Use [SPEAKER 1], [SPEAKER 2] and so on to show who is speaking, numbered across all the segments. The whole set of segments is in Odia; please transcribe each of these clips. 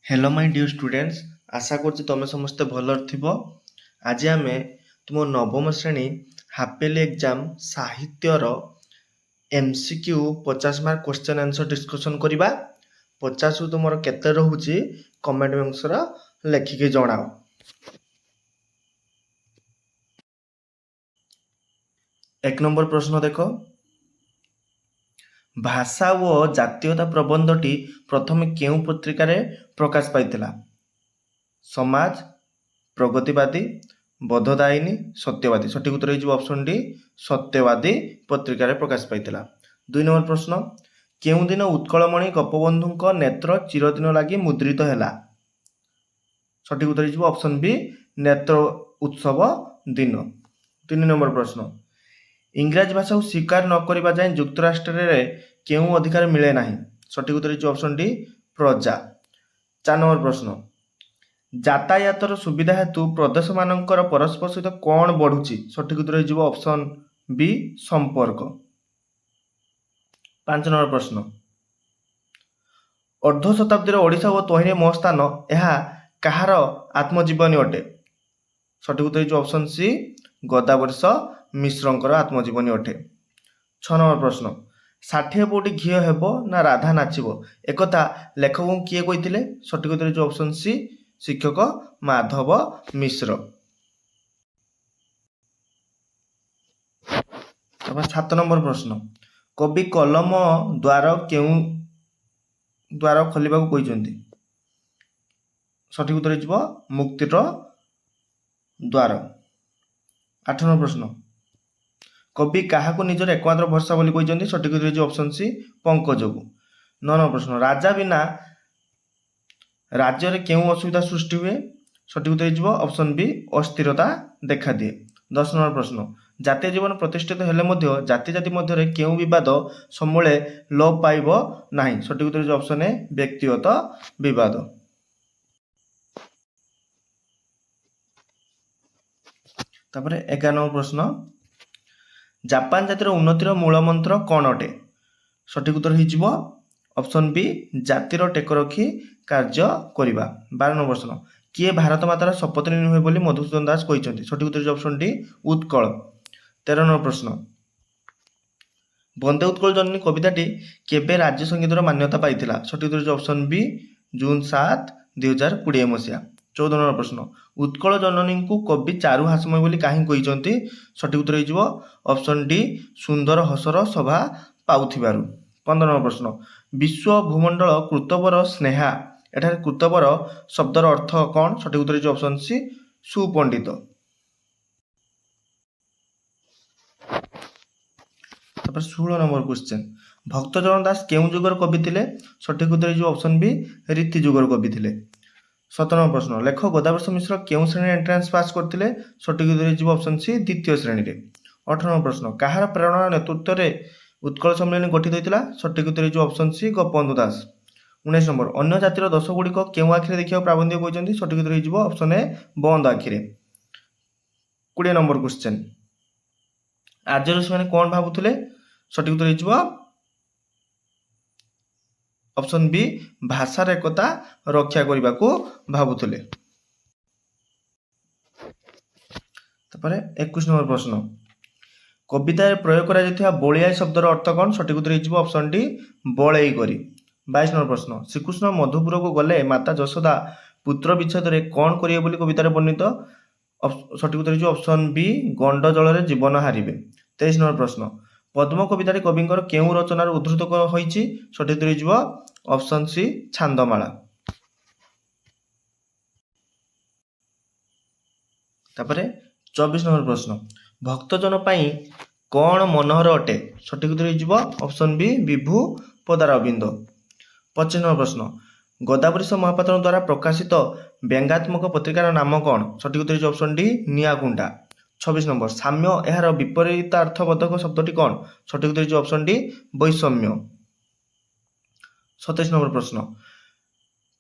[SPEAKER 1] हेलो माय डियर स्टूडेंट्स, आशा करछि तमे समस्ते भलर थिबो। आज आमे तुम नवम श्रेणी हाफेली एग्जाम साहित्यर MCQ 50 mark question answer discussion करिबा। 50 रु तुमर केते रहूची कमेंट बॉक्स रा लेखिके जणाओ। एक नंबर प्रश्न देखो, भाषा व जातीयता प्रबंधटी प्रथमे केउं पत्रिकारे प्रकाश पाइथिला? समाज, प्रगतिवादी, बोधदायिनी, सत्यवादी। सठिक उत्तर हो ऑप्शन डी सत्यवादी पत्रिकार प्रकाश पाइथिला। 2 नंबर प्रश्न, केउं दिन उत्कलमणि गोपबंधु नेत्र चिरदिन लगी मुद्रित हैला? सठिक उत्तर हो ऑप्शन बी नेत्र उत्सव दिन। 3 नंबर प्रश्न, इंग्राजी भाषा को स्वीकार न करबा जाय युक्तराष्ट्र रे केउं अधिकार मिले नाही? सठिक उत्तर हो ऑप्शन डी प्रजा। 4 नंबर प्रश्न, यातायातर सुविधा हेतु प्रदेश मानकर परस्पर सहित कौन बढ़ुची? सठिक उत्तर हो ऑप्शन बी संपर्क। 5 नंबर प्रश्न, अर्ध शताब्दी ओडिशा और तोहिनी मो स्थान यह कहार आत्मजीवनी अटे? सठिक उत्तर हो ऑप्शन सी गोदावरीश मिश्रंकर आत्मजीवनी अटे। 6 नंबर प्रश्न, 60 पौटी घीओ हेबो ना राधा नाचिबो एकथा लेखक किए कहिथिले? सठिक उत्तर हो ऑप्शन सी शिक्षक माधव मिश्र। 7 नंबर प्रश्न, कवि कलम द्वार केउं द्वार खोलिबा को कहिसंती? सठिक उत्तर हो मुक्तिर द्वार। 8 नंबर प्रश्न, कवि काहाकु निजर एकमात्र भरसा बोली कहिसंती? सठिक उत्तर हो ऑप्शन सी पंकजकु। 9 नंबर प्रश्न, राजा बिना राज्य रे केउं असुविधा सृष्टि हुए? सठिक उत्तर हो ऑप्शन बी अस्थिरता देखा दिए। 10 नंबर प्रश्न, जातीय जीवन प्रतिष्ठित हेले मध्य जाति जाति मध्य केउं विवाद समूले लोप पाइब नाही? सठिक उत्तर हो ऑप्शन ए व्यक्तिगत विवाद। तापरे 11 नंबर प्रश्न, जापान जातिर उन्नतिर मूल मंत्र कौन अटे? सठिक उत्तर हो ऑप्शन बी जातिर टेक रखी कार्य करिबा। 12 नंबर प्रश्न, किए भारत मातार शपथ नुहे बोली मधुसूदन दास कहिसंती? सठिक उत्तर ऑप्शन डी उत्कल। 13 नंबर प्रश्न, बंदे उत्कल जननी कविताटी केबे राज्य संगीतर मान्यता पाइथिला? सठिक उत्तर ऑप्शन बी जून 7 2020 मसीहा। 14 नंबर प्रश्न, उत्कल जननी को कवि चारु हास्यमय बोली काहे कहिसंती? सठिक उत्तर हो ऑप्शन डी सुंदर हसर शोभा पाउथिबारु। 15 नंबर प्रश्न, विश्व भूमंडल कृतवर स्नेहा एठारे कृतवर शब्दर अर्थ कौन? सठिक उत्तर हो option C सुपंडित। 16 number question, Bhakta Charan दास केउं जुगर कवि थिले? सठिक उत्तर हो ऑप्शन बी रीति जुगर कवि थिले। 17 नंबर प्रश्न, लेख गोदावरीश मिश्र केउं श्रेणी एंट्रांस पास करथिले? सठिक उत्तर हो ऑप्शन सी द्वितीय श्रेणी रे। 18 नंबर प्रश्न, काहार प्रेरणा नेतृत्व रे उत्कल सम्मेलन गठित होइतिला? सठिक उत्तर हो ऑप्शन सी गोपबंधु दास। 19 नंबर, अन्य जातिर दश गुड़िक केउं आखिरे देखिया प्राबंधिक कहिसंती? सठिक उत्तर हो ऑप्शन ए बंद आखिरे। 20 नंबर क्वेश्चन, आर्य ऋषि माने कोन भाबुथिले? सठिक उत्तर हो ऑप्शन बी भाषार एकता रक्षा करने को भावुले। 21 नंबर प्रश्न, कविता प्रयोग करा बलियाई शब्दर अर्थ कौन? सठिक उत्तर हो ऑप्शन डी बलई करी। 22 नंबर प्रश्न, श्रीकृष्ण मधुपुर को गले माता यशोदा पुत्र विच्छेद में कौन करिए बोली कवितार वर्णित? सठिक उत्तर हो ऑप्शन बी गंड जल जीवन हारिबे। 23 नंबर प्रश्न, पद्म कवितार कविंकर केउं रचनार उद्धृत होइछि? सठिक उत्तर हो ऑप्शन सी छांदमाला। 24 नंबर प्रश्न, भक्तजन पाई कौन मनोहर अटे? सठिक उत्तर हो ऑप्शन बी विभु पदारविंद। 25 नंबर प्रश्न, गोदावरीश महापात्र द्वारा प्रकाशित व्यंगात्मक पत्रिकार नाम कौन? सठिक उत्तर हो ऑप्शन डी नियाकुंडा। 26 नंबर, साम्य एहार विपरीतार्थबोधक शब्दटी कौन? सठिक उत्तर हो ऑप्शन डी वैषम्य। 27 नंबर प्रश्न,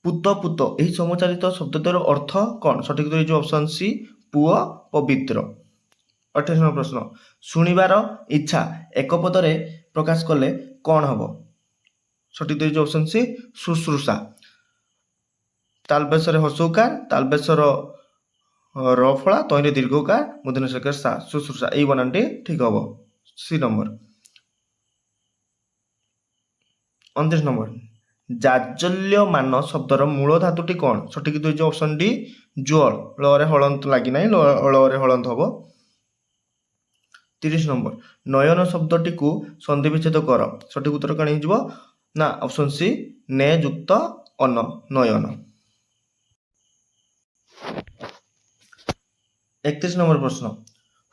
[SPEAKER 1] पुत पुत यही समचारित शब्दर अर्थ कौन? सठिक उत्तर हो ऑप्शन सी पुओ पवित्र। 28 नंबर प्रश्न, शुणिबार इच्छा एक पदरे प्रकाश कले कौन हम? सठिक उत्तर हो ऑप्शन सी शुश्रूषा। ତାଲବେଶରେ ହସଉକାର, ତାଲବେଶର ର ଫଳା, ତଇଁରେ ଦୀର୍ଘକାର, ମୂର୍ଧନ୍ୟ ଶକାରେ ସା, ଶୁଶ୍ରୂଷା। ଏଇ ବନାନଟି ଠିକ ହବ। C number. 29 ନମ୍ବର। ଜାଜ୍ଜଲ୍ୟମାନ ଶବ୍ଦର ମୂଳ ଧାତୁଟି କ'ଣ? ସଠିକ ହେଉଛି ଅପସନ ଡି ଜ୍ୱଳ। ଳରେ ହଳନ୍ତ ଲାଗି ନାହିଁ, ଳରେ ହଳନ୍ତ ହବ। 30 ନମ୍ବର। ନୟନ ଶବ୍ଦଟିକୁ ସନ୍ଧି ବିଚ୍ଛେଦ କର। ସଠିକ ଉତ୍ତର କ'ଣ ହେଇଯିବ ନା ଅପସନ ସି ନେ ଯୁକ୍ତ ଅନ, ନୟନ। 31 ନମ୍ବର ପ୍ରଶ୍ନ।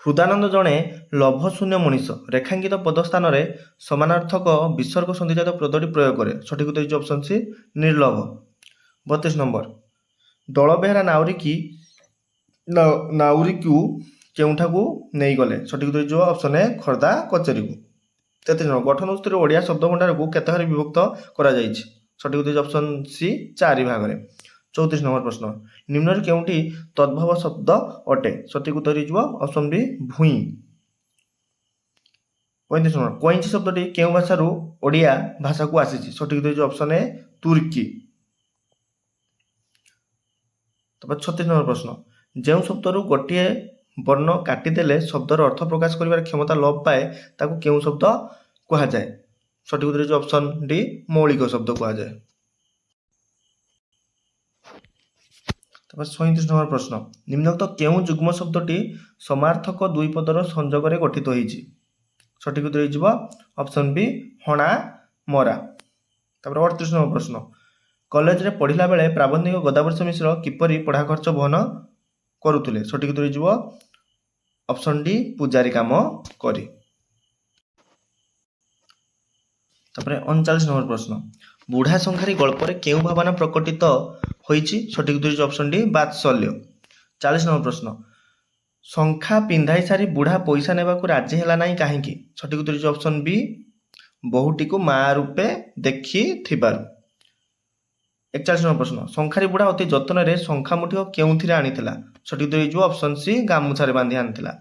[SPEAKER 1] ହୃଦାନନ୍ଦ ଜଣେ ଲୋଭଶୂନ୍ୟ ମଣିଷ। ରେଖାଙ୍କିତ ପଦ ସ୍ଥାନରେ ସମାନାର୍ଥକ ବିସର୍ଗ ସନ୍ଧିଜାତ ପଦଟି ପ୍ରୟୋଗ କରେ। ସଠିକ ଉତ୍ତର ହେଉଛି ଅପସନ ସି ନିର୍ଲୋଭ। 32 ନମ୍ବର। ଦଳବେହେରା ନାଉରୀକୁ କେଉଁଠାକୁ ନେଇଗଲେ? ସଠିକ ଉତ୍ତର ହେଇଯିବ ଅପସନ ଏ ଖୋର୍ଦ୍ଧା କଚେରୀକୁ। 33 ନମ୍ବର। ଗଠନ ସୂତ୍ରରେ ଓଡ଼ିଆ ଶବ୍ଦ ଭଣ୍ଡାରକୁ କେତେ ଭାଗରେ ବିଭକ୍ତ କରାଯାଇଛି? ସଠିକ ଉତ୍ତର ହେଉଛି ଅପସନ ସି 4 ଭାଗରେ। 34 ନମ୍ବର ପ୍ରଶ୍ନ। ନିମ୍ନରେ କେଉଁଟି ତଦ୍ଭବ ଶବ୍ଦ ଅଟେ? ସଠିକ ଉତ୍ତର ହେଇଯିବ ଅପସନ ବି ଭୂଇଁ। 35 ନମ୍ବର। କଇଁଚି ଶବ୍ଦଟି କେଉଁ ଭାଷାରୁ ଓଡ଼ିଆ ଭାଷାକୁ ଆସିଛି? ସଠିକ ଉତ୍ତର ହେଇଯିବ ଅପସନ ଏ ତୁର୍କୀ। ତାପରେ 36 ନମ୍ବର ପ୍ରଶ୍ନ। ଯେଉଁ ଶବ୍ଦରୁ ଗୋଟିଏ ବର୍ଣ୍ଣ କାଟିଦେଲେ ଶବ୍ଦର ଅର୍ଥ ପ୍ରକାଶ କରିବାର କ୍ଷମତା ଲୋପ ପାଏ ତାକୁ କେଉଁ ଶବ୍ଦ କୁହାଯାଏ? ସଠିକ ଉତ୍ତର ହେଉଛି ଅପସନ ଡି ମୌଳିକ ଶବ୍ଦ କୁହାଯାଏ। ତାପରେ 37 ନମ୍ବର ପ୍ରଶ୍ନ। ନିମ୍ନୋକ୍ତ କେଉଁ ଯୁଗ୍ମ ଶବ୍ଦଟି ସମାର୍ଥକ ଦୁଇ ପଦର ସଂଯୋଗରେ ଗଠିତ ହୋଇଛି? ସଠିକ ଉତ୍ତର ହେଇଯିବ ଅପସନ ବି ହଣା ମରା। ତାପରେ 38 ନମ୍ବର ପ୍ରଶ୍ନ। କଲେଜରେ ପଢ଼ିଲା ବେଳେ ପ୍ରାବନ୍ଧିକ ଗୋଦାବର୍ଷ ମିଶ୍ର କିପରି ପଢ଼ା ଖର୍ଚ୍ଚ ବହନ କରୁଥିଲେ? ସଠିକ ଉତ୍ତର ହେଇଯିବ ଅପସନ ଡି ପୂଜାରୀ କାମ କରି। ତାପରେ 39 ନମ୍ବର ପ୍ରଶ୍ନ। ବୁଢ଼ା ଶଙ୍ଖାରୀ ଗଳ୍ପରେ କେଉଁ ଭାବନା ପ୍ରକଟିତ ହୋଇଛି? ସଠିକ ଉତ୍ତର ହେଉଛି ଅପସନ ଡି ବାତ୍ସଲ୍ୟ। 40 ନମ୍ବର ପ୍ରଶ୍ନ। ଶଙ୍ଖା ପିନ୍ଧାଇ ସାରି ବୁଢ଼ା ପଇସା ନେବାକୁ ରାଜି ହେଲା ନାହିଁ କାହିଁକି? ସଠିକ ଉତ୍ତର ହେଉଛି ଅପସନ ବି ବୋହୂଟିକୁ ମା ରୂପେ ଦେଖିଥିବାରୁ। 41 ନମ୍ବର ପ୍ରଶ୍ନ। ଶଙ୍ଖାରୀ ବୁଢ଼ା ଅତି ଯତ୍ନରେ ଶଙ୍ଖା ମୁଠିକ କେଉଁଥିରେ ଆଣିଥିଲା? ସଠିକ ଉତ୍ତର ହେଇଯିବ ଅପସନ ସି ଗାମୁଛାରେ ବାନ୍ଧି ଆଣିଥିଲା।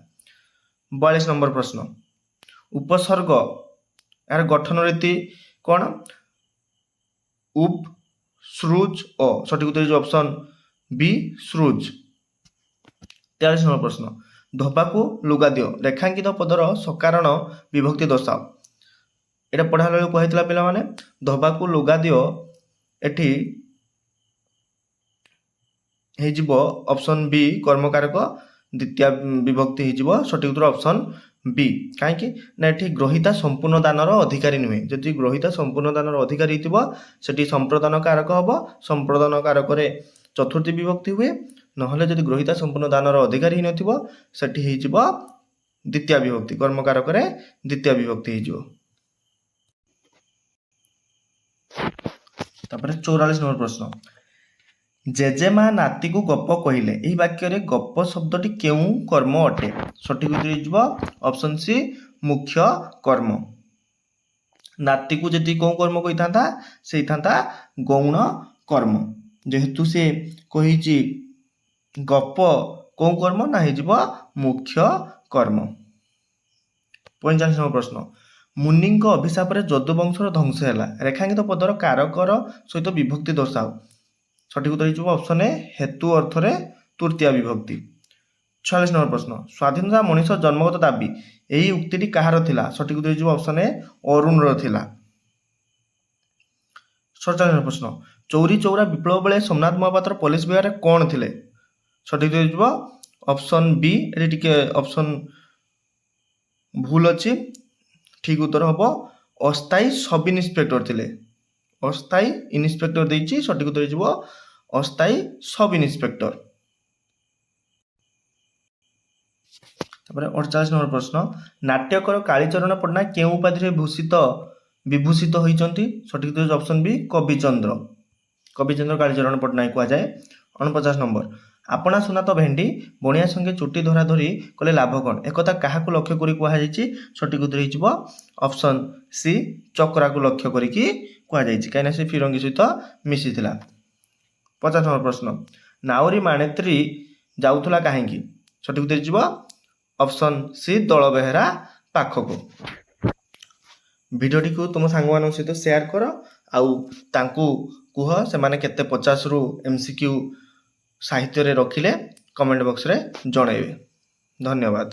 [SPEAKER 1] 42 ନମ୍ବର ପ୍ରଶ୍ନ। ଉପସର୍ଗ ଏହାର ଗଠନ ରୀତି କ'ଣ? ଉପ, ସୃଜ, ଅ। ସଠିକ ଉତ୍ତର ହେଇଯିବ ଅପସନ ବି ସୃଜ। 43 ନମ୍ବର ପ୍ରଶ୍ନ। ଧୋବାକୁ ଲୁଗା ଦିଅ ରେଖାଙ୍କିତ ପଦର ସକାରଣ ବିଭକ୍ତି ଦର୍ଶାଅ। ଏଇଟା ପଢ଼ା ବେଳକୁ କୁହାଯାଇଥିଲା ପିଲାମାନେ। ଧୋବାକୁ ଲୁଗା ଦିଅ ଏଠି ହେଇଯିବ ଅପସନ ବି କର୍ମକାରକ ଦ୍ୱିତୀୟ ବିଭକ୍ତି ହେଇଯିବ। ସଠିକ ଉତ୍ତର ଅପସନ ବି। କାହିଁକି ନା ଏଠି ଗ୍ରହିତା ସମ୍ପୂର୍ଣ୍ଣ ଦାନର ଅଧିକାରୀ ନୁହେଁ। ଯଦି ଗ୍ରହିତା ସମ୍ପୂର୍ଣ୍ଣ ଦାନର ଅଧିକାରୀ ହେଇଥିବ ସେଠି ସମ୍ପ୍ରଦାନ କାରକ ହବ। ସମ୍ପ୍ରଦାନ କାରକରେ ଚତୁର୍ଥୀ ବିଭକ୍ତି ହୁଏ। ନହେଲେ ଯଦି ଗ୍ରହିତା ସମ୍ପୂର୍ଣ୍ଣ ଦାନର ଅଧିକାରୀ ହେଇନଥିବ ସେଠି ହେଇଯିବ ଦ୍ୱିତୀୟ ବିଭକ୍ତି, କର୍ମକାରକରେ ଦ୍ୱିତୀୟ ବିଭକ୍ତି ହେଇଯିବ। ତାପରେ 44 ନମ୍ବର ପ୍ରଶ୍ନ। ଜେଜେମା ନାତିକୁ ଗପ କହିଲେ ଏହି ବାକ୍ୟରେ ଗପ ଶବ୍ଦଟି କେଉଁ କର୍ମ ଅଟେ? ସଠିକ ଉତ୍ତର ହେଇଯିବ ଅପସନ ସି ମୁଖ୍ୟ କର୍ମ। ନାତିକୁ ଯଦି କେଉଁ କର୍ମ କହିଥାନ୍ତା ସେ ହେଇଥାନ୍ତା ଗୌଣ କର୍ମ। ଯେହେତୁ ସେ କହିଛି ଗପ କେଉଁ କର୍ମ ନା ହେଇଯିବ ମୁଖ୍ୟ କର୍ମ। 45 ନମ୍ବର ପ୍ରଶ୍ନ। ମୁନିଙ୍କ ଅଭିଶାପରେ ଯଦୁବଂଶର ଧ୍ୱଂସ ହେଲା। ରେଖାଙ୍କିତ ପଦର କାରକର ସହିତ ବିଭକ୍ତି ଦର୍ଶାଅ। ସଠିକ ଉତ୍ତର ହେଇଯିବ ଅପସନ ଏ ହେତୁ ଅର୍ଥରେ ତୃତୀୟ ବିଭକ୍ତି। 46 ନମ୍ବର ପ୍ରଶ୍ନ। ସ୍ୱାଧୀନତା ମଣିଷ ଜନ୍ମଗତ ଦାବି ଏହି ଉକ୍ତିଟି କାହାର ଥିଲା? ସଠିକ ଉତ୍ତର ହେଇଯିବ ଅପସନ ଏ ଅରୁଣର ଥିଲା। 47 ନମ୍ବର ପ୍ରଶ୍ନ। ଚୌରୀ ଚୌରା ବିପ୍ଳବ ବେଳେ ସୋମନାଥ ମହାପାତ୍ର ପୋଲିସ ବିଭାଗରେ କ'ଣ ଥିଲେ? ସଠିକ ଉତ୍ତର ହେଇଯିବ ଅପସନ ବି। ଏଠି ଟିକେ ଅପସନ ଭୁଲ ଅଛି। ଠିକ ଉତ୍ତର ହବ ଅସ୍ଥାୟୀ ସବ୍ ଇନ୍ସପେକ୍ଟର ଥିଲେ। ଅସ୍ଥାୟୀ ଇନ୍ସପେକ୍ଟର ଦେଇଛି, ସଠିକ ଉତ୍ତର ହେଇଯିବ ଅସ୍ଥାୟୀ ସବ୍ ଇନ୍ସପେକ୍ଟର। ତାପରେ 48 ନମ୍ବର ପ୍ରଶ୍ନ। ନାଟ୍ୟକର କାଳୀଚରଣ ପଟ୍ଟନାୟକ କେଉଁ ଉପାଧିରେ ବିଭୂଷିତ ହୋଇଛନ୍ତି? ସଠିକ ଉତ୍ତର ହେଉଛି ଅପସନ ବି କବିଚନ୍ଦ୍ର। କବିଚନ୍ଦ୍ର କାଳୀଚରଣ ପଟ୍ଟନାୟକ କୁହାଯାଏ। 49 ନମ୍ବର। ଆପଣା ସୁନା ତ ଭେଣ୍ଡି ବଣିଆ ସଙ୍ଗେ ଚୁଟି ଧରାଧରି କଲେ ଲାଭ କ'ଣ? ଏକଥା କାହାକୁ ଲକ୍ଷ୍ୟ କରି କୁହାଯାଇଛି? ସଠିକ ଉତ୍ତର ହେଇଯିବ ଅପସନ ସି ଚକ୍ରାକୁ ଲକ୍ଷ୍ୟ କରିକି କୁହାଯାଇଛି, କାହିଁକିନା ସେ ଫିରଙ୍ଗୀ ସହିତ ମିଶିଥିଲା। 50 ନମ୍ବର ପ୍ରଶ୍ନ। ନାଉରୀ ମାଣେତ୍ରୀ ଯାଉଥିଲା କାହିଁକି? ସଠିକ ଉତ୍ତର ହେଇଯିବ ଅପସନ ସି ଦଳବେହେରା ପାଖକୁ। ଭିଡ଼ିଓଟିକୁ ତୁମ ସାଙ୍ଗମାନଙ୍କ ସହିତ ସେୟାର କର ଆଉ ତାଙ୍କୁ କୁହ ସେମାନେ କେତେ 50ରୁ MCQ ସାହିତ୍ୟରେ ରଖିଲେ କମେଣ୍ଟ ବକ୍ସରେ ଜଣାଇବେ। ଧନ୍ୟବାଦ।